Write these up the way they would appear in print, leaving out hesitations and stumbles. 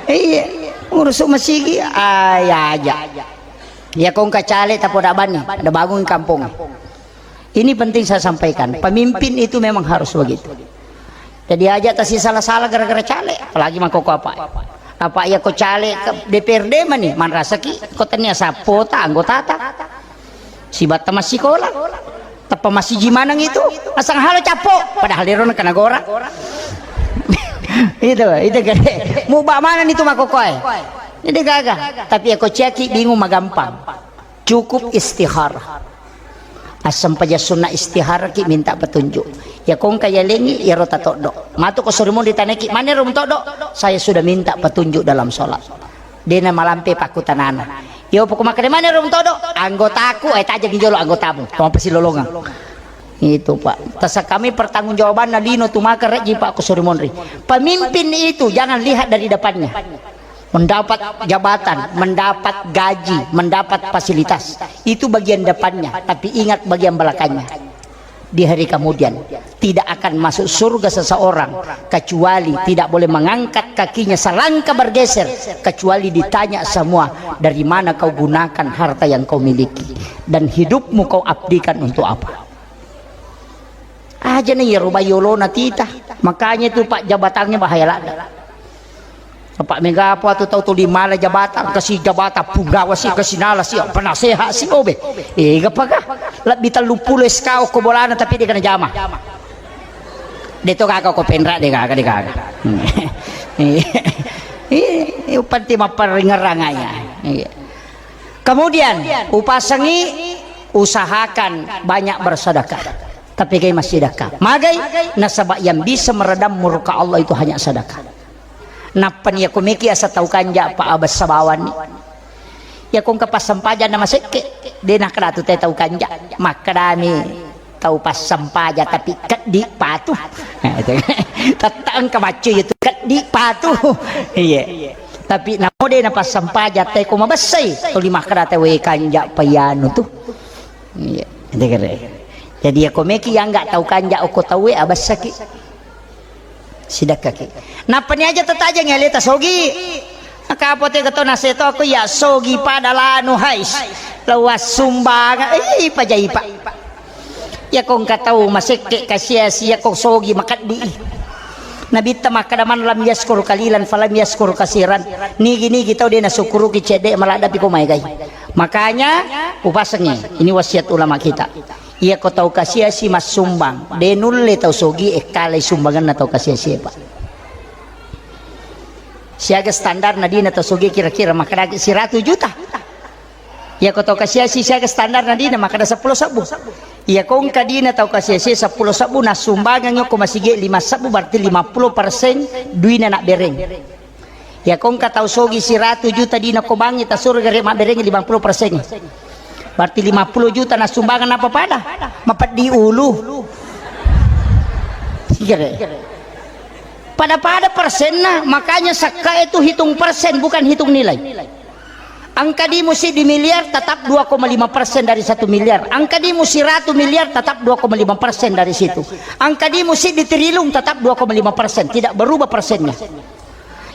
Iya, ngurus masigi ayah aja. Ya kong kacale tapo daban nih, ada bangun kampung. Ini penting saya sampaikan, pemimpin itu memang harus begitu. Jadi aja tasi salah-salah gara-gara cale, apalagi mah koko apa ya kok cale ke DPRD mah nih, man rasa ki kotanya sapota anggota ta. Si bata masih sekolah. Tapa masih gimana gitu, asang halo capo, padahal liron kena gora. itu gede. Mau bak mana nih tuh mah koko Ini gagah, tapi aku ceki bingung mah gampang. Cukup istikharah. Asam paja sunnah istikharah ki minta petunjuk. Ya kong kaya lengi ya rota todok. Matu ko suruh ditaneki mana rum todok. Saya sudah minta petunjuk dalam sholat. Dena malampe pakutanana. Ya pokok makan mana rum todok. Anggotaku aja dijolo anggotamu. Kamu pasti lolongan. Itu Pak. Tasa kami pertanggungjawaban nadino tumakar ji Pak Kusurimondri. Pemimpin itu jangan lihat dari depannya. Mendapat jabatan, mendapat gaji, mendapat fasilitas, itu bagian depannya, tapi ingat bagian belakangnya. Di hari kemudian tidak akan masuk surga seseorang kecuali tidak boleh mengangkat kakinya selangkah bergeser kecuali ditanya semua, dari mana kau gunakan harta yang kau miliki dan hidupmu kau abdikan untuk apa. Aja nih ya rubayolo natita, makanya itu Pak jabatannya bahaya lada. Pak Mega apa tuh tahu tuh di mana jabatan kasih jabatan punggawa sih kasih nala sih penasehat sih obe gapakah lebih terlupules kau kobolana tapi dia kena jamah dia tuh kakak kau pendra dia kakak ini penting memperingeranganya. Kemudian upasangi usahakan banyak bersedekah, tapi kayak masih sedekah magai nasabak yang bisa meredam murka Allah itu hanya sedekah. Napan ya kumiki asa tau kanja pa abas sabawan ni ya kung kapas sampaja na masike di nakratu te tau kanja makrami tau pas sampaja tapi di patu tatang kamacu itu di patu iya tapi namo de na pas sampaja te ko mabasay to lima krate we kanja payano tu iya jadi ya kumiki yang enggak tau kanja ko tau we abas sakit sidak kaki. Napanya aja tetaja ngelita sogi. Kapote gato naseto aku ya sogi pada lanu hais. Lawas sumbang. Pajaipa. Ya kong katau masike kasia-sia kong sogi makat di. Nabita makadaman lam yaskur kalilan falam yaskur kasiran. Nigi tau dia nasukuru ki cede maladapi ko maigay. Makanya upasangnya ini wasiat ulama kita. Ia kau tahu kasih si mas sumbang denulle tahu sogi kalai sumbangan na tahu kasih Pak siaga standar nadina tahu sogi kira-kira maka si 100 juta ia kau tahu kasih si siaga standar nadina maka ada 10 sabu ia kau kadina tahu kasih si 10 sabu na sumbangan nyo masih 5 sabu berarti 50% duina nak bereng ia kau tahu sogi si 100 juta dina kau bangi ta surga mak bereng 50% berarti 50 juta na sumbangan apa pada mapat di ulu pada persen nah makanya saka itu hitung persen bukan hitung nilai. Angka di musi di miliar tetap 2,5% dari 1 miliar, angka di musi 100 miliar tetap 2,5% dari situ, angka di musi di triliun tetap 2,5%, tidak berubah persennya.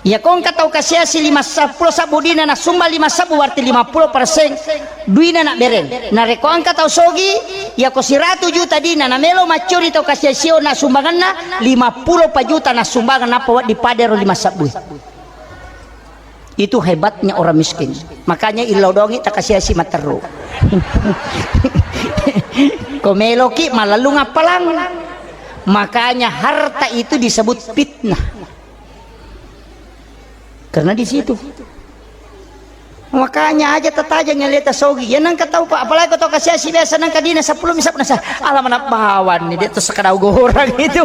Ya kong katau kasih si 50 sabu dina na sumba 5 sabu berarti 50% duina nak bereng. Na reko angka tau sogi ya ko si 100 juta dina na melo macuri tau kasih sio na sumbangan na 50 juta na sumbangan na pawat di padero 5 sabu. Itu hebatnya orang miskin. Makanya ilau dongi tak kasih si materu. Komelo ki malalu ngapalang. Makanya harta itu disebut fitnah. Karena di situ makanya aja tetaja ngeleta sogi ya nang katau Pak apalagi kau tahu kasih si biasa nang kadina 10 misap nasa alam anak bawan nih dia tuh sekadau orang itu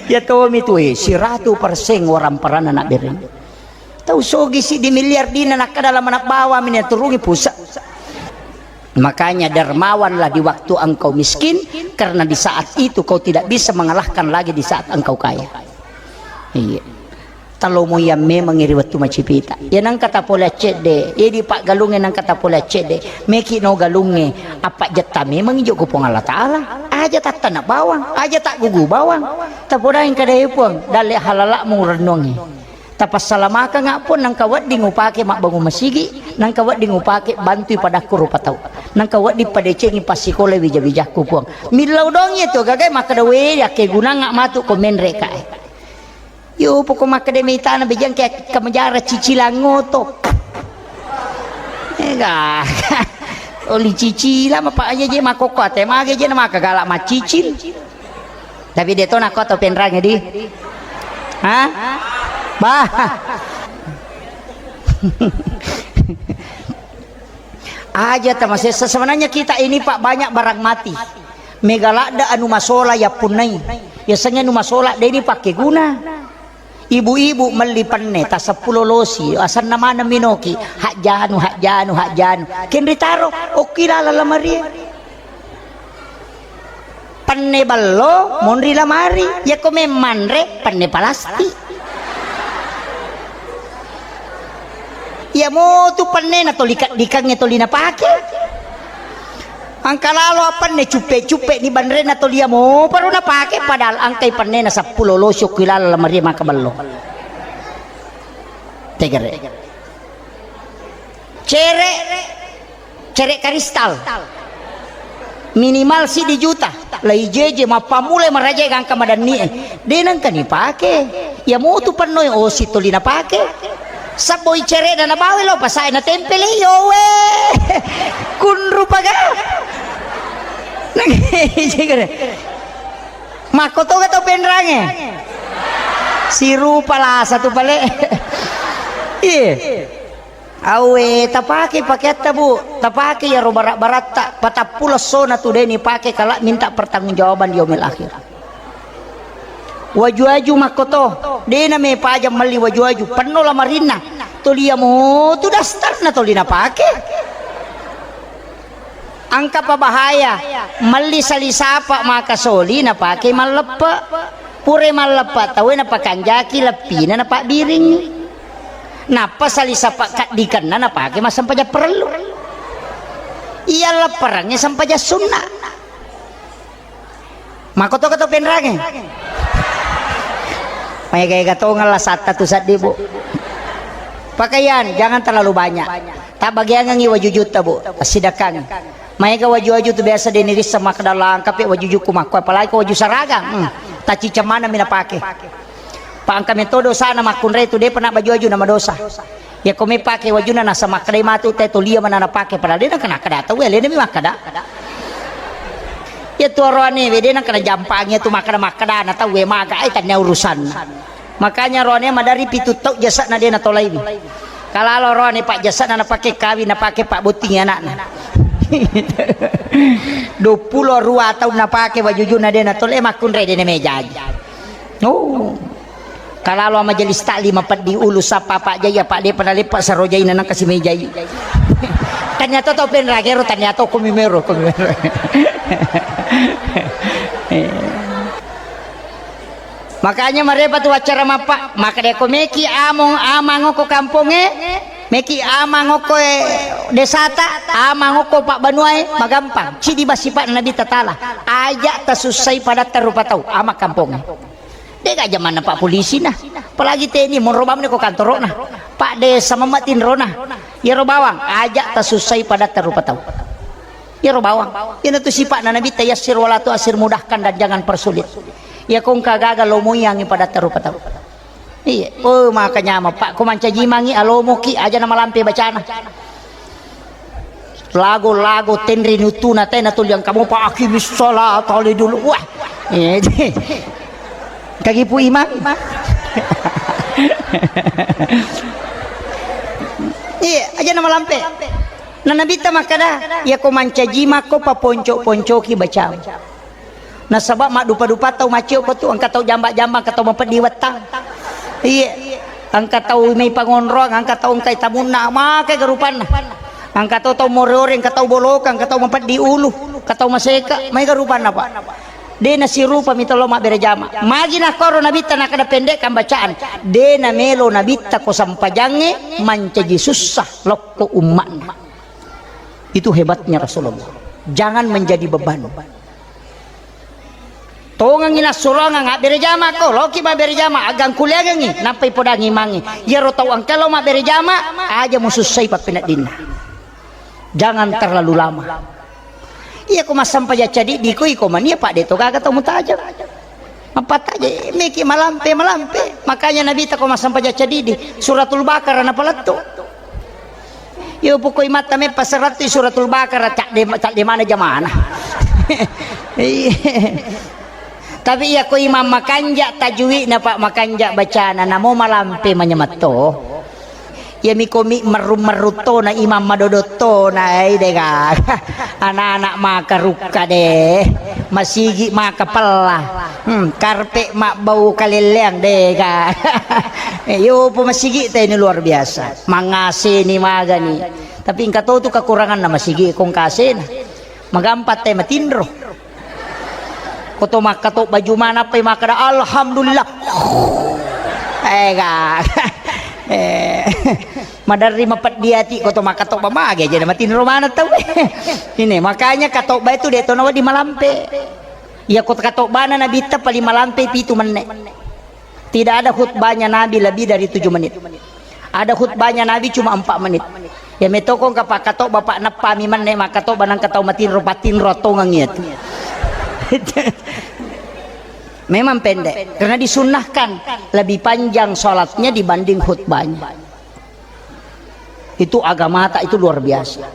ya tahu itu si 100% orang peran anak bereng tahu sogi si di miliar dina nak dalam anak bawa ini turungi pusat. Makanya dermawanlah di waktu engkau miskin karena di saat itu kau tidak bisa mengalahkan lagi di saat engkau kaya. Iya. Talo mo yang memang iri waktu macipita yan ang kata pola cede di pak galungin ang kata pola cede meki no galunge apa jata memang ijo ko pong Allah Ta'ala aja tak tanah bawang, aja tak gugu bawang. Tapudain kadai puang, dali halalak mong renongi. Tapas salamaka nga po, nang kawat di ngupake makbango masigi, nang kawat di ngupake bantuy pada kurupataw, nang kawat di padecengi pasikole wija-wija kupuang. Milaw dong ito, gagay makadawe, yake guna nga matu komen reka. Yo, poko makademita na bijang kaya kamajara cicilang ngoto. Enggak. Oli cicila mapa aja je makokot mage je na makagalak macicil tapi dia to nakot to penrang di ha bah aja masih sebenarnya kita ini Pak banyak barang mati megalada anu masola ya punai biasanya anu masola dia ini pakai guna ibu-ibu melipane ta 10 losi asan nama na minoki hak janu ken ritaro okila lamari panne ballo monri lamari ya come manre panne palasti ya mo tu panne na tolikat dikangnya tolina pake ang kalalo apan ne cupe-cupe ni banre na tolia mo pero napake padahal ang kay panne na 10 losyo kilala lamari makaballo tegere cere kristal minimal si di juta lai jeje mapamule maraja ang kamadan ni denang kani pake ya mo tu pannoy o si tolina pake saboy cere na nabawi lo pasay na tempele yo we kunru paga makoto ka to penrange si rupa lah satu pale awe tapake paket tabu tapake ya barat tak patapulos so na tudeni pake kala minta pertanggungjawaban di yaumil akhir waju-waju makoto dena me pajam mali waju-waju penuh lamarina tolia mo tu dastar na tolina pake angka pabahaya mali salisapa maka soli na pake malepa pure malepa tawe na pakanjaki lepina na pak biring napa salisapa kadikan na pake masampaja perlu iya leperangnya sampaja sunnah makoto kato penrange may gaya gato ngalah sata tu sadibu pakaian jangan terlalu banyak tak bagian ngi wajujuta bu sidakang may ka waju-waju tu biasa diniris sama kedalang kape wajuju kumakwa apalagi ka waju saragang taci camana minapake paangka metodo sana makunre tu de pernah baju-waju nama dosa ya kome pake wajuna nasa makre matu te tolia manana pake padahal dia kena kada tahu ya lene makada ya tuarone we dia kena jampangnya tu makada na tahu we maga ai tanya urusan makanya rone madari pitutok jasa na dia na tolai kalau rone pak jasa na pake kawin na pake pak buting anakna 20 tahun na pake wajujuna dia na tole makunre dia na meja oh kalau majelis taklim mapat di ulu sapa pak jaya pak dia pernah lepak sarojai nanang kasih meja ternyata to pen ragero ternyata kumimero makanya mereka tu acara mapa maka dia komeki among amangoko kampunge meki amangoko desata amangoko pak banuai magampang cidi basipat nabi tatala ajak tasusai pada terupa tahu ama kampungnya dia gak zaman pak polisi nah apalagi TNI mau robam nih kok kantor nah pak desa mematin rona ya robawang ajak tasusai pada terupa tahu ya robawang ini tuh sifat nabi tayasir walatu asir mudahkan dan jangan persulit ya kong kagagal lomoyangi pada terupa tahu iya oh makanya mah pak kumanca jimangi alomoki aja nama lampe bacana lagu-lagu tenri nutuna tena tul yang kamu pak akimis sholat kali dulu wah kaki pu imam iya aja nama lampe nana bita makada ya ko manca jima ko pa ponco-poncoki baca na sabab mak dupa-dupa tau macio ko tu angka tau jambak-jambak katau mempedi wetang iya angka tau may pangonrong angka tau kay tamunna make garupan angka tau mororeng katau bolokang katau mempedi ulu katau maseka may garupan apa dena si rupa mitolo mak berjama magi na koro nabita na kada pendek kan bacaan dena melo nabita ko sampajange mancaji susah lokko ummatna itu hebatnya Rasulullah jangan menjadi beban Tongang ina surangan nga berjama ko loki ba berjama agang kuliah ngi nampay podangi mangi yero tau ang kalau ma berjama aja mususay pa pinadin jangan terlalu lama iya ko masampai ya cadi di ko iko mania pak deto kagak tau mutajab empat aja meki malampe makanya nabi ta ko masampai ya cadi di suratul baqarah na palatto yo pokoi mata me pasaratu suratul baqarah cak de mana jamana tapi ya ko imam makanja tajwi na pak makanja bacana namo malampe manyamato ya mikomi meruto na imam madodoto na ay dega anak-anak makaruka deh masigi makapala karpe mak bau kalileng dega yo po masigi tayo ni luar biasa mangase ni magani tapi ingkato tu kekurangan na masigi kong kasin magampat tayo matindro koto makato baju mana pa makada alhamdulillah madari mapat diati koto makato pamage jadi matin romana tau ini makanya katok ba itu deto nawa di malampe ya koto katok bana nabi ta pali malampe pitu menit tidak ada khutbahnya nabi lebih dari 7 menit ada khutbahnya nabi cuma 4 menit ya metokong kapak katok bapak napami menit makato banang katau matin ropatin rotongang itu memang pendek karena disunnahkan lebih panjang sholatnya dibanding khutbahnya itu agama tak itu luar biasa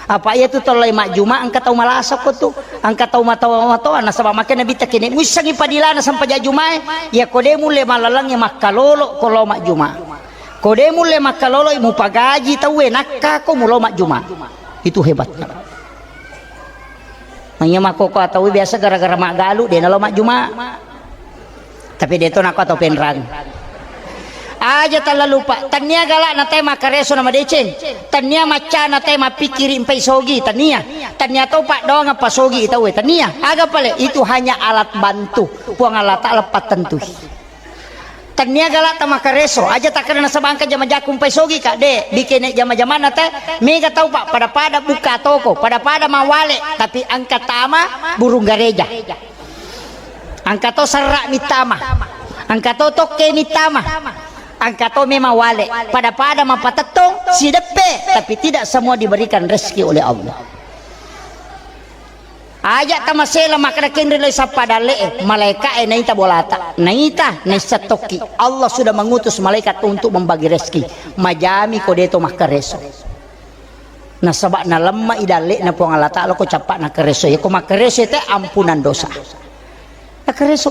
apa ya itu tolai mak juma angkat tahu malasak ko tu angkat tahu matau na sabab makan nabi takini musangi padilana sampai juma ya kode mule malalang ya makalolo kalau mak juma kode mule makalolo mu pagaji tahu nakka ko mulo mak juma itu hebatnya Manya makoko atau biasa gara-gara mak galu dia nalo mak juma tapi dia tu nak atau penrang aja tak lupa tania galak na tema kareso nama decen tania maca na tema pikiri impai sogi tania tau pak doang apa sogi tahu tania aga pale itu hanya alat bantu puang alat tak lepat tentu tania galak tama kareso aja tak kena sabangka jama jakum paisogi kak de bikin jama-jama nate mega tahu pak pada buka toko pada mawale tapi angkat tama burung gareja angkat to serak mitama angkat to toke mitama angkat to memang wale pada mapatetong si depe tapi tidak semua diberikan rezeki oleh Allah aja tamasela makna kendri sa padale malaikat naita bolata naita nesatoki Allah sudah mengutus malaikat untuk membagi rezeki majami kodeto makareso na sabak na lemma idale na puang Allah taala ko capak na kareso ya ko makareso te ampunan dosa na kareso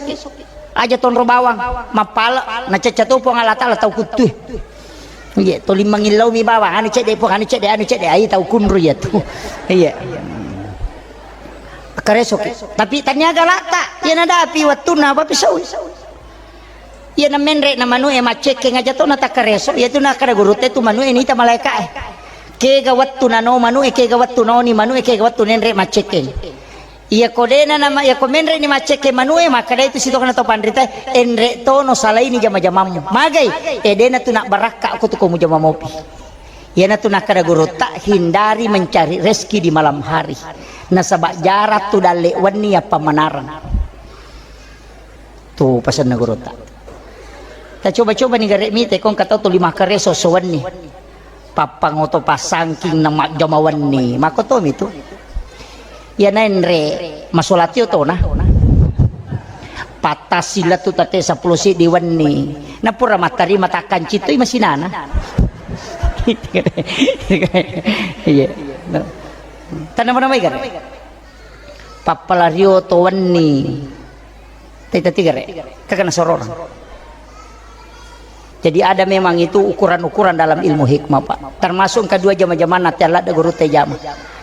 aja ton robawang mapala na cecatu puang Allah taala tau kutu iya to 5 ngilaw mi bawang anu cede puang anu cede ai tau kunru ya tu iya kareso tapi tanya galata ya nada api waktu na apa pisau ya na menre na manu e macek ngaja to na ta kareso ya tu na kada gurute tu manu ini ta malaika ke ga waktu na no manu ke ga waktu no ni manu ke ga waktu nenre macek iya kodena nama ya komenre ni macek manu maka itu situ kana to pandrita enre to no salai ni jama-jamamu magai edena tu nak baraka aku tu komu jama mopi ya na tu nak kada guru tak hindari mencari rezeki di malam hari nasabak jarak tu dale wani apa menarang tu pesan negoro tak coba-coba nih garek mite kong kata tu 5 kareso sewani papang oto pasangking nama jamawan ni makoto itu ya nenre masolatio to na patah silat tu tate 10 si diwani na pura matari matakan cito masih nana iya tanam apa namanya kan papalario to wani tita tigare kakana soror jadi ada memang itu ukuran-ukuran dalam ilmu hikmah pak termasuk kedua jama-jama nanti alat da guru teh jama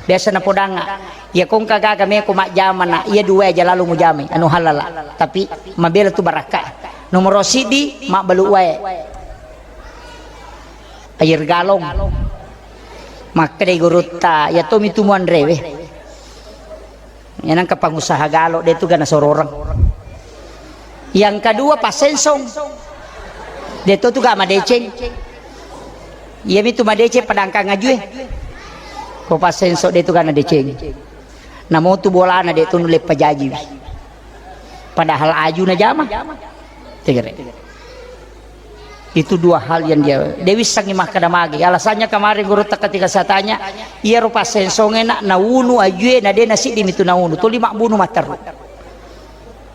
biasa na podanga ya kong kagak kami ko mak jama na iya dua aja lalu mu jami anu halala tapi mabela tu barakah nomor sidi mak balu wae air galong maka de guruta ya to mitumuan rewe yan ang kapangusaha galo detu gana sororang yang kedua pasensong detu tu ga madeceng iya mitu madece padangka ngajue ko pasenso detu gana deceng namo tu bolana detu nule pajaji padahal aju na jama. Itu dua hal yang dia Dewi sangi makadamagi. Alasannya kemarin guru tak ketika saya tanya, iya rupa sensonge na unu ajue na de nasi dimitu na unu tu lima bunuh mataru.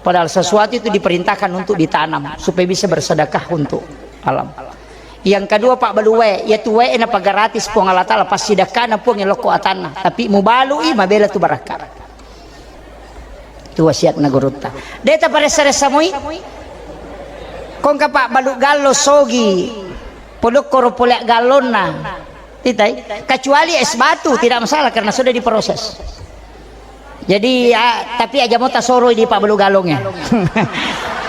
Padahal sesuatu itu diperintahkan untuk ditanam supaya bisa bersedekah untuk alam. Yang kedua Pak Baluwe, yaitu we na pagaratis po ng Allah Ta'ala pas sedekah na po ng loko atana. Tapi mubalui mabela tu barakah. Itu wasiat na guru ta. Deta pare sa moi. Kung ka Pak balu gallo sogi puluk koropolek galon na titay, kecuali es batu tidak masalah karena sudah diproses. Jadi tapi aja mau tasoro di Pak balu galongnya.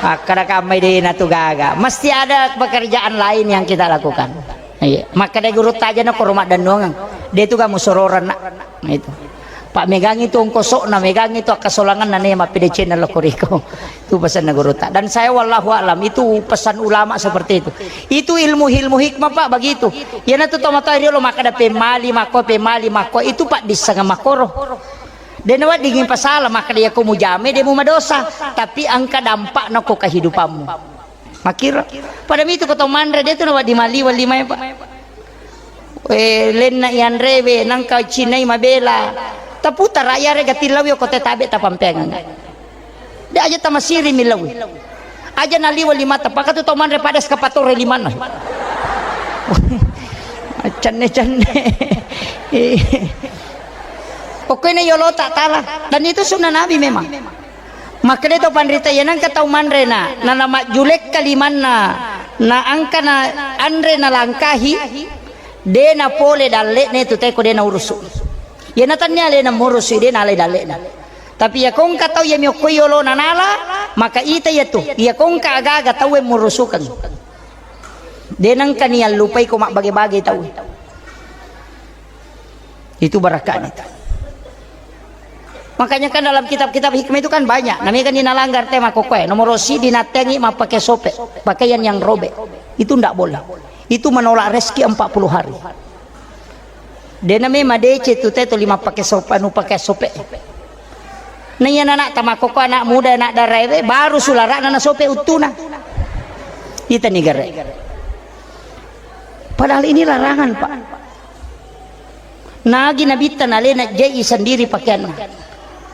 Kada kami di natugaga mesti ada pekerjaan lain yang kita lakukan. Iya. Maka dia guru taja na korumat dan doang dia itu kamu sororan nak itu Pak megang itu ongkosok na megang itu kasolangan na nema PDC na lokoriko. Itu pesan na guru tak. Dan saya wallahu alam itu pesan ulama seperti itu ilmu hikmah Pak begitu ya na tu tomatari lo maka ada pemali mako itu Pak disanga makoro. Dan awak dingin pasala maka dia kamu jame dia mau madosa tapi angka dampak nako kehidupanmu makira pada itu kota mandre dia tu nawak di mali wal lima Pak len na yan rebe nang ka chinay mabela taputa raya re gatilaw yo kote tabe tapampengan dia aja tamasiri milaw aja naliwa lima tapak tu mandre padas kapatore lima na canne oke na yolo tak tala dan itu sunnah Nabi memang. Maka itu pandrita yanang katau manre na nama julek kaliman na angka na andre na langkahi de na pole dalle ne tu teko de na urusu. Ya na tanya le na murusu de na le dalle na. Tapi ya kong katau ya mi yolo na nala maka ita ya tu ya kong ka aga tau murusukan. De nang kaniyal lupay ko mak bagi-bagi tau. Itu barakan itu. Makanya kan dalam kitab-kitab hikmah itu kan banyak namanya kan dinalanggar tema kokoe nomor si dinatengi mah pakai sope pakaian yang robek itu ndak boleh itu menolak rezeki 40 hari dia namanya madece tu teto lima pakai sope anu pakai sope nanya anak tamakoko anak muda anak darewe baru sulara nana sope utuna kita negara padahal ini larangan Pak nagi nabita nalena jai sendiri pakaiannya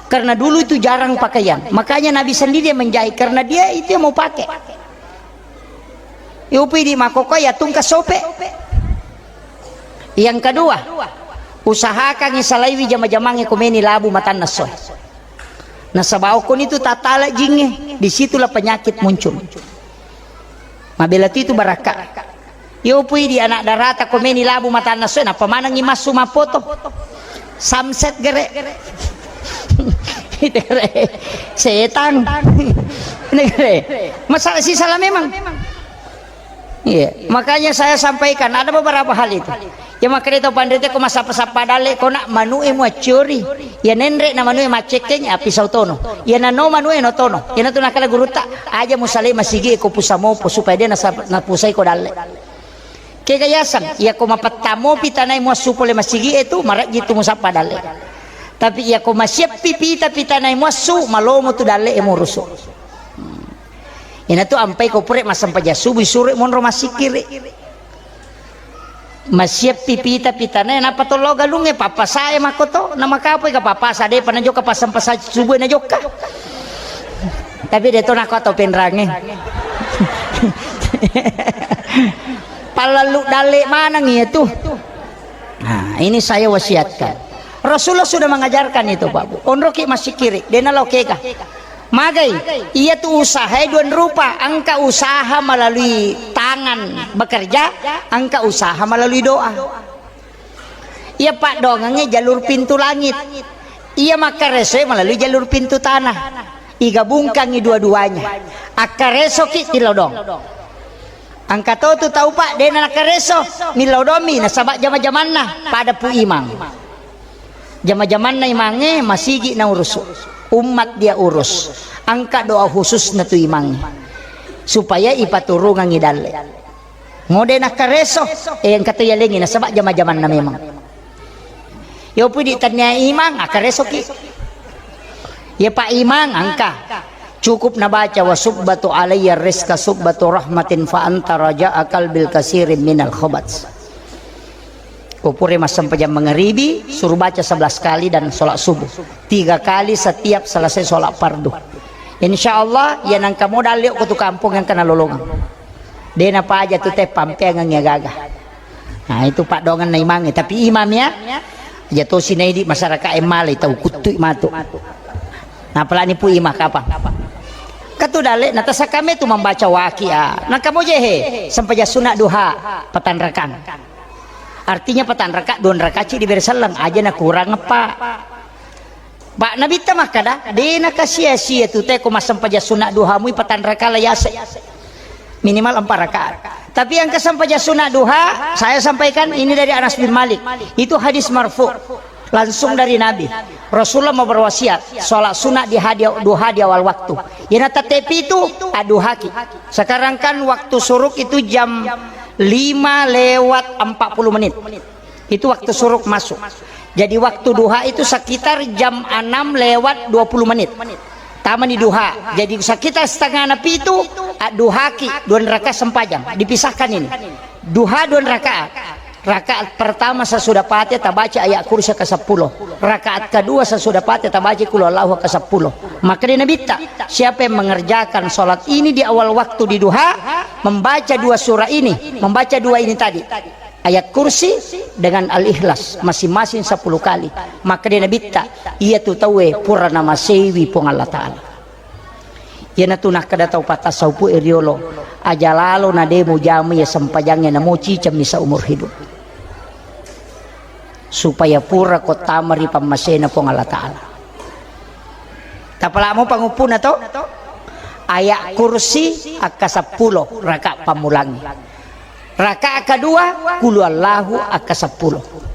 karena dulu itu jarang pakaian makanya Nabi sendiri yang menjahit karena dia itu yang mau pakai yupi di makoko ya tungkas sope yang kedua usahakan isalaiwi jama-jamangi kumeni labu matan nasoy nasabaukun itu tatala jinge disitulah penyakit muncul mabelati itu barakah yupi di anak darata kumeni labu matan nasoy na pamanang imas sumapoto samset gere setan masalah sih salah memang iya makanya saya sampaikan ada beberapa hal itu ya makanya itu pandai ko masapa-sapa dale ko nak manue mo curi ya nenre na manue macekenya pisau tono ya na no manue no tono ya na tunakala guruta aja musale masigi ko pusamo po supaya dia na pusay ko dale kekayasan ya ko mapatamo pitanay mo supole masigi itu marak gitu musapa dale tapi ya ko masyep pipita pitanay muasu malomo tu dale emoruso ina tu ampai ko pure masampa jasubi sure monro masikire masyep pipita pitanay na patologa lunge papasaya makoto na makapoy ka papasa de panajo ka pasampasa subuh na joka tapi deto na ko to penrange palalu dale mana itu nah ini saya wasiatkan Rasulullah sudah mengajarkan itu Pak Bu. Onroki masih kiri, dena lokeka. Magai, ia tuh usaha dua rupa. Angka usaha melalui tangan bekerja, angka usaha melalui doa. Ia Pak dongengnya jalur pintu langit. Ia makareso melalui jalur pintu tanah. Igabungkangi dua-duanya. Akareso ki tilodong. Angka tu tahu Pak, dena nakareso milodomi nasabak jama-jaman nah pada pu imang. Jama-jaman na imange masigi na urus umat dia urus angka doa khusus na tu imangnya supaya ipaturungan ngidale ngode na kareso yang katuyalingin na sabak jama-jaman na memang yo pudi tanya imang akareso ki ya Pak imang angka Cukup nabaca wa subbatu alayya rizqa subbatu rahmatin fa anta raja'a qalbil kasirin minal khobats. Kupure mas sampai jam mengharibi, suruh baca 11 kali dan sholat subuh 3 kali setiap selesai sholat fardu. Insyaallah ya nang kamu dalio ke tu kampung yang kena lolongan. Dia apa aja tu teh pampengan ya gagah. Nah itu pak dongan na imangnya, tapi imamnya jatuh sini di masyarakat emale tahu kutu matu. Nah pelani pu imah kapan? Katu dalek nata sakame tu membaca waqiah. Nah kamu jehe sampai sunat duha patan rakan. Artinya patan raka 2 rakaat diberi selang aja na kurang apa. Pak Nabi tamah kada dina kasia-sia tu teh ku masam paja sunat duha mu patan raka layase. Minimal 4 rakaat. Tapi yang kesampainya sunat duha saya sampaikan ini dari Anas bin Malik. Itu hadis marfu. Langsung dari Nabi. Rasulullah mau berwasiat sholat sunat di duha di awal waktu. Ya nata tepi itu aduhaki. Sekarang kan waktu suruk itu jam 5:40. Itu waktu suruk masuk. Jadi waktu duha itu sekitar jam 6:20. Taman di duha. Jadi sekitar setengah napi itu duhaki 2 rakaat sempajang. Dipisahkan ini. Duha 2 rakaat. Rakaat pertama sesudah Fatihah tabaca ayat kursi ke-10. Rakaat kedua sesudah Fatihah tabaca qul huwallahu ke-10. Maka dia Nabi siapa yang mengerjakan sholat ini di awal waktu di duha, membaca 2 surah ini, membaca 2 ini tadi. Ayat kursi dengan al-ikhlas masing-masing 10 kali. Maka dia Nabi ia tu tahu purana masewi pong Allah Ta'ala. Yana tunah kada tau patah saupu iriolo aja lalu nademu jamu ya sempajangnya namuci cam nisa umur hidup supaya pura kota mari pamasena pong Allah Ta'ala. Tapalamu pangupun to ayat kursi aka 10 rakaat pamulangi. Rakaat kedua qul huwallahu aka 10.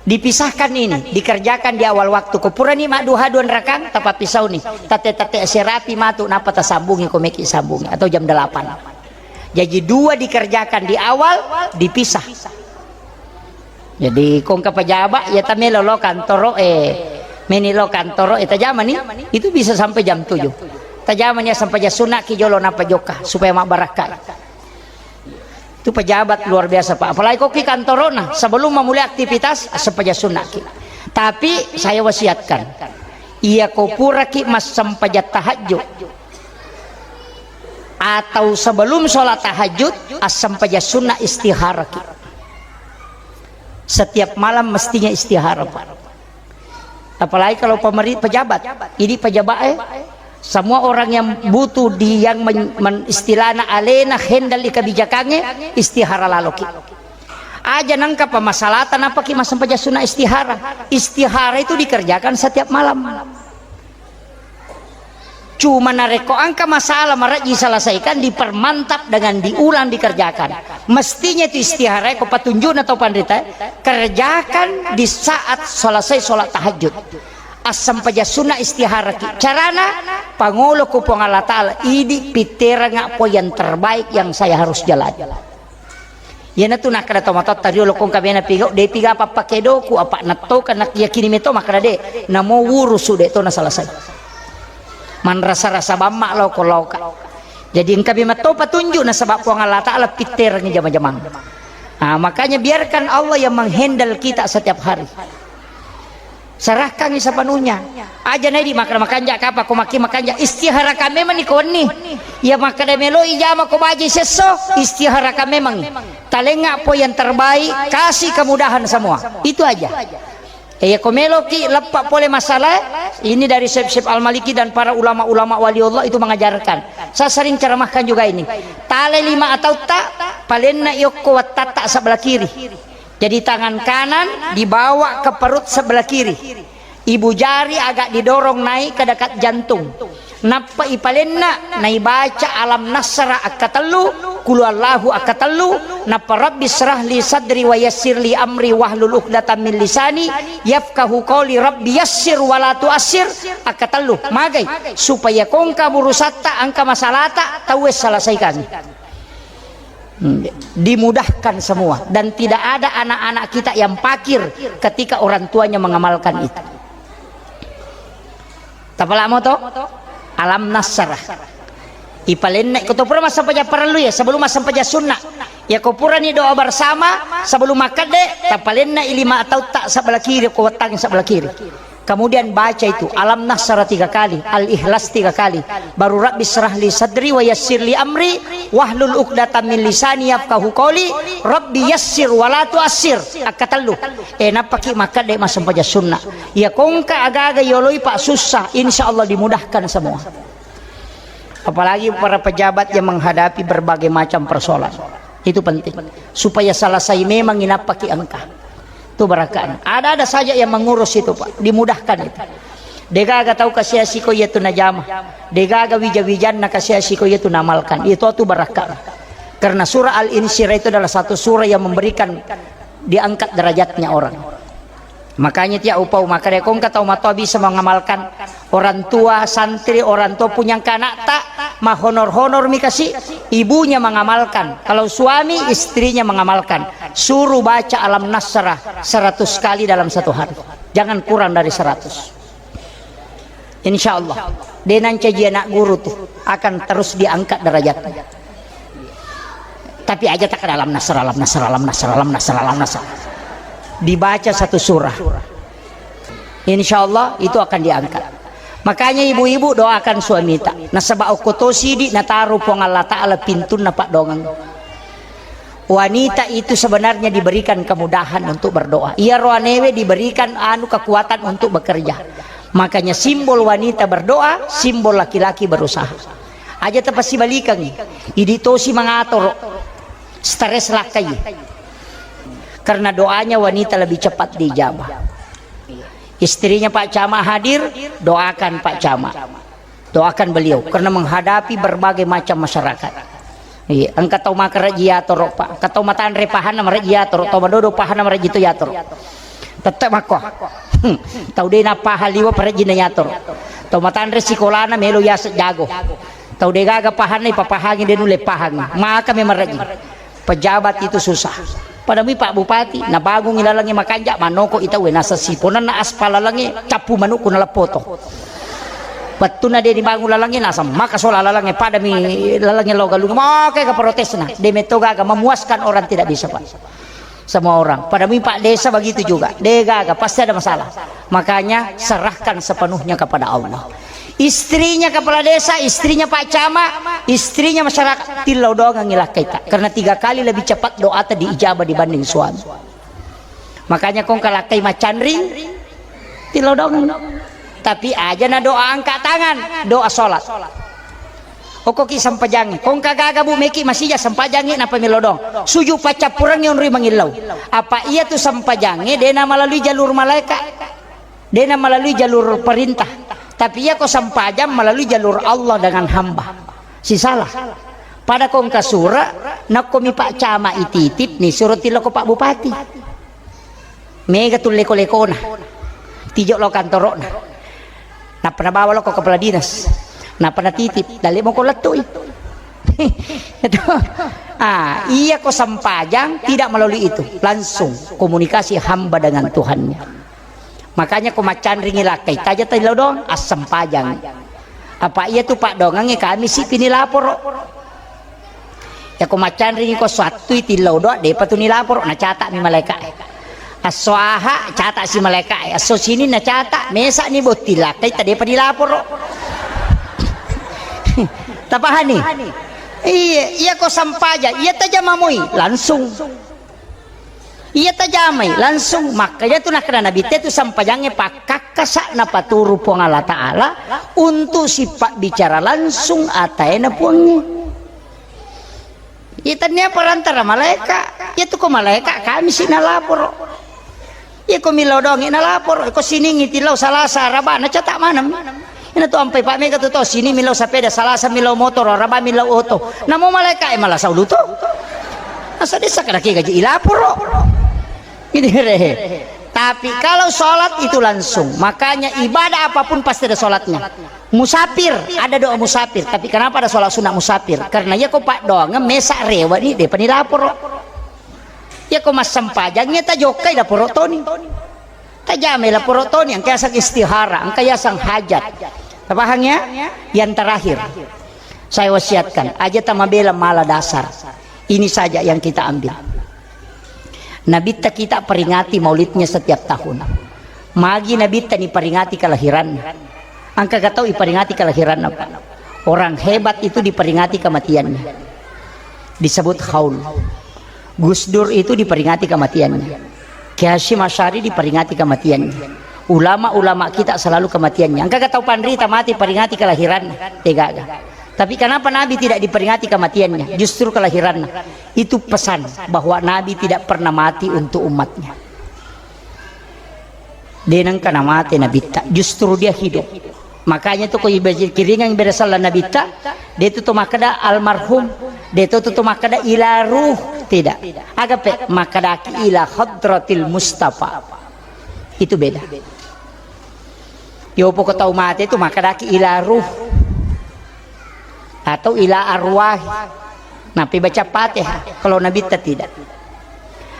Dipisahkan ini, dikerjakan di awal waktu. Kupurani mak duha 2 rakaat tapa pisau nih. Tate serapi matu napa ta sambungi komeki sambungi atau jam 8. Jadi 2 dikerjakan di awal, dipisah. Jadi kong ka pejabat ya tamelo lo kantoro menilo kantoro eta zaman nih itu bisa sampai jam 7. Tajamannya sampai jam sunat ki jolo napa joka supaya mak barakah. Itu pejabat luar biasa Pak. Apalagi kok ki kantorona sebelum memulai aktivitas sepaja sunat ki. Tapi saya wasiatkan ia kau pura ki mas sampaja tahajud atau sebelum sholat tahajud asam paja sunnah istihara ki. Setiap malam mestinya istihara Pak. Apalagi kalau pejabat ini pejabat semua orang yang butuh yang istilahna alena hendali kebijakannya istihara laloki aja nangka pemasalatan apa ki masam paja sunnah istihara itu dikerjakan setiap malam. Cuma nareko angka masalah maraji selesaikan dipermantap dengan diulang dikerjakan. Mestinya itu istihara ko patunjun atau pandita kerjakan di saat selesai sholat tahajud. Asam paja sunnah istihara ki. Carana pangulo ko pong Allah Ta'ala ini pitera nga po yang terbaik yang saya harus jalan. Yan na to nakada tomatot tariolo kong kami na pigaw de piga pa pakedo ku apa nato kan yakini meto makada de namo wurusu de to na salasay. Man rasa-rasa bama lo ko lauka. Jadi ang kami mato patunjuk na sabab po ang Allah Ta'ala pitera nga jamang-jamang. Makanya biarkan Allah yang menghandle kita setiap hari. Serahkan sa panunya aja na di makanja kapa ko makanja istihara ka memang ikon ni ya makada melo ijama ko baji seso istihara ka memang talenga po yang terbaik kasih kemudahan semua itu aja ya komelo ki lepak pole masalah ini dari Syekh Al-Maliki dan para ulama-ulama waliullah itu mengajarkan. Saya sering ceramahkan juga ini tale 5 atau tak palenna yoko watata sebelah kiri. Jadi tangan kanan dibawa ke perut sebelah kiri. Ibu jari agak didorong naik ke dekat jantung. Napa ipalenna naibaca alam nasra akatelu qul huwallahu akatelu napa rabbi shrah li sadri wa yassir li amri wahlul 'uqdatam min lisani yafqahu qawli rabbi yassir wa la tu'assir akatelu magai supaya kongka burusata angka masalata tawes selesaikan. Dimudahkan semua dan tidak ada anak-anak kita yang pakir ketika orang tuanya mengamalkan itu. Tapalamo to alam nasrah ipalenek ko to pura masampaja perlu ya sebelum masampaja sunnah ya ko pura ni doa bersama sebelum makan deh tapalenna ilima atau tak sebelah kiri ko watang sebelah kiri. Kemudian baca itu alam nasrah 3 kali, al-ikhlas 3 kali, baru rabbi syrah li sadri wa yassir li amri wahlul uqdatam min lisani yafqahu qawli rabbi yassir wa la tu'assir akatallu napaki maka de masam paja sunnah ya kongka aga-aga yoloi pak susah insyaallah dimudahkan semua. Apalagi para pejabat yang menghadapi berbagai macam persoalan, itu penting supaya selesai memang inapaki angka itu barakaan. Ada saja yang mengurus itu Pak, dimudahkan itu. Degaga tahu kasih asiko yaitu najamah, degaga wija-wijan na kasih asiko yaitu namalkan. Itu barakaan. Karena surah Al-Insyirah itu adalah satu surah yang memberikan diangkat derajatnya orang. Makanya tiap upau maka dia kong kata umat bisa mengamalkan orang tua santri orang tua punya anak tak mah honor mi kasih ibunya mengamalkan, kalau suami istrinya mengamalkan, suruh baca alam nasrah 100 kali dalam 1 hari, jangan kurang dari 100. Insyaallah dengan caji anak guru tuh akan terus diangkat derajatnya. Tapi aja tak alam nasrah dibaca 1 surah, insyaallah itu akan diangkat. Makanya ibu-ibu doakan suami tak nasaba okotosi di nataru pong Allah Ta'ala pintun na pak dongang. Wanita itu sebenarnya diberikan kemudahan untuk berdoa, ia roanewe diberikan kekuatan untuk bekerja. Makanya simbol wanita berdoa, simbol laki-laki berusaha. Aja tepasi balikan iditosi mengatur stres lakai, karena doanya wanita lebih cepat dijabah. Istrinya Pak Camat hadir, doakan Pak Camat, doakan beliau karena menghadapi berbagai macam masyarakat. Iya, engkau tahu maka regiator Pak, kata mataan repahan nama regiator, tahu madodo pahan nama regiator. Tetap aku, tahu dia napa haliwa perejinator, tahu mataan resikolana melo ya jago, tahu dia gaga pahan nih papahangin dia nule pahan, maka memang regi. Pejabat itu susah. Padahal Pak Bupati na bagong ilalangi makanja manoko itawe nasa siponan na aspalalangi capu manuko na lapoto. Batu na dia di bagong lalangi nasa makasola lalangi pada mi lalangi logalung make ka protes na. De metoga memuaskan orang tidak bisa Pak. Semua orang. Pada Pak desa begitu juga. Degaga pasti ada masalah. Makanya serahkan sepenuhnya kepada Allah. Istrinya kepala desa, istrinya Pak Camat, istrinya masyarakat, tilau doang ngilah kita. Karena 3 kali lebih cepat doa tadi ijabah dibanding suami. Makanya kong kalakai macan ring, tilau doang. Tapi aja na doa angkat tangan, doa sholat. Okoki sampajangi, kong kagaga bu meki masih ya sampajangi napa milodong. Suju pacapurang yang ri mangilau. Apa iya tuh sampajangi? Dena melalui jalur malaikat, dena melalui jalur perintah. Tapi ya kau sampajam melalui jalur Allah dengan hamba. Si salah. Pada kong kasura nak komi Pak Camat ititip nih suruh tilo ko Pak Bupati. Mega tuh leko-lekona. Tijok lo kantorona. Nah pernah bawa lo ke kepala dinas. Nah pernah titip. Dali mau ko letuy. Iya kau sampajang tidak melalui itu. Langsung komunikasi hamba dengan Tuhannya. Makanya ko macan ringi lakai taja tilo dong asam pajang. Apa iya tuh Pak dongangi kami sih pini lapor. Ya ko macan ringi ko suatu tilo do de patu ni lapor na catak mi malaikat. Aswaha catak si malaikat. Aso sini na catak mesa ni boti lakai tadi pa di lapor. Tapahani. Iya ko sampaja, iya taja mamui langsung. Iya tajamai langsung makanya tuh nak kena nabi itu sampajangnya pakak kasak na paturu pong Allah Ta'ala untuk sifat bicara langsung atai na puangnya. Itanya perantara malaikat, itu ko malaikat kami sih nalapor. Ya ko milodong nalapor, ko sini ngitilaw salasa raba na catak manam. Ina to ampai Pak Mega to sini milaw sepeda salasa milaw motor raba milaw auto. Namo malaikat malasaw luto. Asa desa kada gaji ilapor. Tapi kalau sholat itu langsung. Makanya ibadah apapun pasti ada sholatnya. Musafir ada doa musafir. Tapi kenapa ada sholat sunat musafir? Karena ya kok Pak doang mesak rewa nih depan lapor. Ya kok mas sampajangnya ta jokai lapor toni. Ta jame lapor toni ang kaya sang istihara, ang kaya sang hajat. Paham ya? Yang terakhir saya wasiatkan, aja tamabela mala dasar. Ini saja yang kita ambil. Nabi kita peringati maulidnya setiap tahun. Magi Nabi ni peringati kelahiran. Angka gak tahu diperingati kelahiran apa. Orang hebat itu diperingati kematiannya. Disebut haul. Gus Dur itu diperingati kematiannya. Kiai Hasyim Asy'ari diperingati kematiannya. Ulama-ulama kita selalu kematiannya. Angka gak tahu Pandri mati peringati kelahiran. Tidak. Tapi kenapa Nabi tidak diperingati kematiannya? Justru kelahiran. Itu pesan bahwa Nabi tidak pernah mati untuk umatnya. Dia nang kana mati Nabi tak, justru dia hidup. Makanya tuh kau ibajir kiringan berasal Nabi tak, dia itu tuh makada almarhum, dia itu tuh makada ila ruh, tidak. Agape makada ila hadratil Mustafa. Itu beda. Yo pokok tahu mati itu makada ila ruh. Atau ila arwah. Nabi baca Fatihah. Kalau Nabi tidak.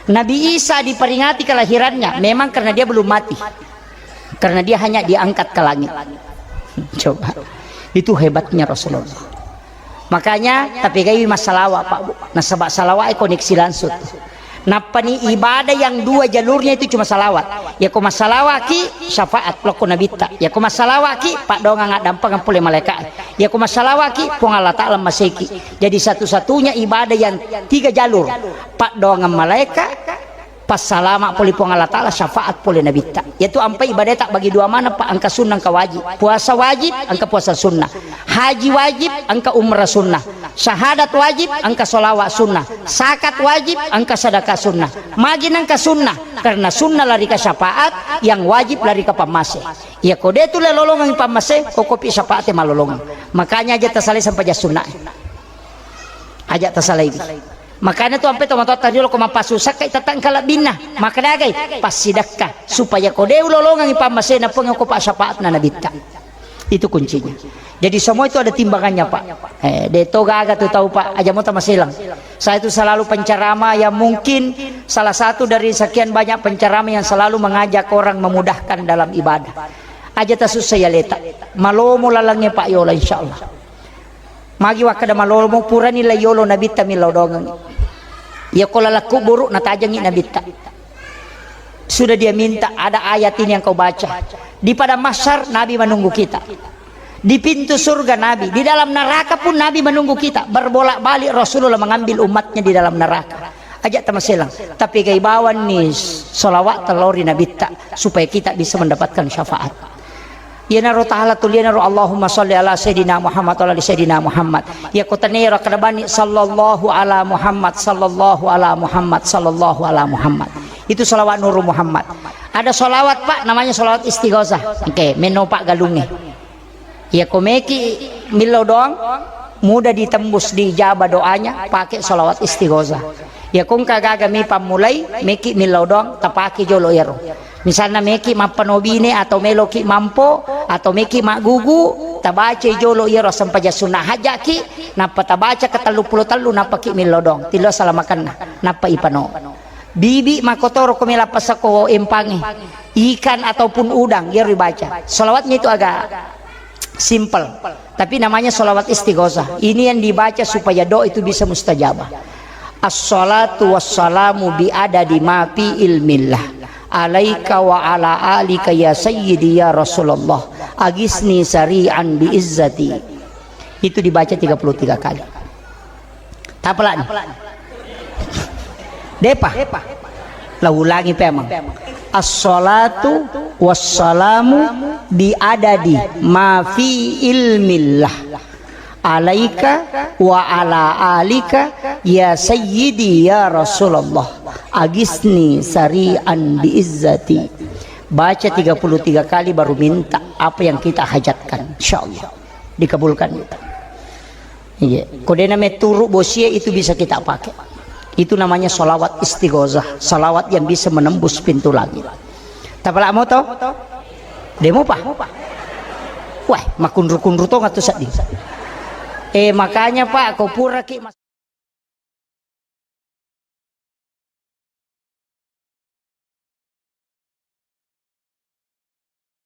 Nabi Isa diperingati kelahirannya memang karena dia belum mati. Karena dia hanya diangkat ke langit. Coba. Itu hebatnya Rasulullah. Makanya tapi kayak masalah Pak Bu. Nah sebab salawat koneksi langsung. Napa nih ibadah yang dua jalurnya itu cuma salawat. Ya ko masalawat ki syafaat loko Nabi ta. Ya ko masalawat ki pak donga nggak dampang pule malaikat. Ya ko masalawat ki pung Allah Ta'ala maseki. Jadi satu-satunya ibadah yang tiga jalur. Pak donga malaikat pas salama puli pung Allah Ta'ala syafaat pule Nabi ta. Yaitu ampai ibadah tak bagi dua mana pak angka sunnah angka wajib. Puasa wajib angka puasa sunnah. Haji wajib angka umrah sunnah. Syahadat wajib angka solawat sunnah. Zakat wajib angka sedekah sunnah. Magin angka sunnah karena sunnah lari ke syafaat, yang wajib lari ke pamase. Ya kode itu lolongan pamase kokopi syafaatnya malolongan. Makanya aja tersalih sampai jas sunnah. Aja tersalih. Makanya tuh sampai tomato tadi lo koma pasusak kayak tatang kalak binah. Maka dagay pas sidakah supaya kode lolongan pamase na pengokopa syafaat na nabita. Itu kuncinya. Jadi semua itu ada timbangannya Pak. Deto gaga tuh tahu Pak. Aja mau tamasilang. Saya itu selalu penceramah yang mungkin salah satu dari sekian banyak penceramah yang selalu mengajak orang memudahkan dalam ibadah. Aja tasus saya letak. Malomo lalangnya Pak Yola insyaallah. Magi wakada malomo purani la yolo nabita milodongan. Ya kalau laku buruk natajangi nabita. Sudah dia minta ada ayat ini yang kau baca. Di pada mahsyar Nabi menunggu kita. Di pintu surga Nabi, di dalam neraka pun Nabi menunggu kita. Berbolak-balik Rasulullah mengambil umatnya di dalam neraka. Ajak tamasilang. Tapi kaibawan nih solawat telori Nabi tak supaya kita bisa mendapatkan syafaat. Ya naru ta'ala tuliana ru Allahumma sholli ala sayyidina Muhammad wa ala sayyidina Muhammad. Ya kutani ra kadabani sallallahu ala Muhammad sallallahu ala Muhammad sallallahu ala Muhammad. Itu salawat Nurul Muhammad. Ada salawat Pak namanya salawat istighosah. Oke, meno Pak galunge. Ya komeki milo doang mudah ditembus dijabah doanya pakai salawat istighosah. Ya kung kagagami pamulai meki milo doang tapaki jolo yero. Misalnya meki mapanobine atau meloki mampo atau meki magugu tabace jolo yero sampai sunnah hajaki napa tabaca ke 30 napa ki milo doang tilo salamakan napa ipano. Bibi makotoro kumila pasako empangi ikan ataupun udang yero dibaca. Salawatnya itu agak simple, tapi namanya sholawat istighosah. Ini yang dibaca supaya doa itu bisa mustajabah. As-salatu wassalamu bi adadi ma fi ilmillah alaika wa ala alika ya sayyidi ya Rasulullah agisni sari'an bi izzati. Itu dibaca 33 kali. Tapalan depa lah ulangi pemang. As-salatu wassalamu bi adadi ma fi ilmillah alaika wa ala alika ya sayyidi ya Rasulullah agisni sari'an bi izzati. Baca 33 kali baru minta apa yang kita hajatkan, insyaallah dikabulkan. Iya, kode namanya turu bosia itu bisa kita pakai. Itu namanya sholawat istighosah, sholawat yang bisa menembus pintu langit. Tapala mo to? Demo pa? Wah, makunru-kunru to nga to sa di. Makanya Pak, kau pura ki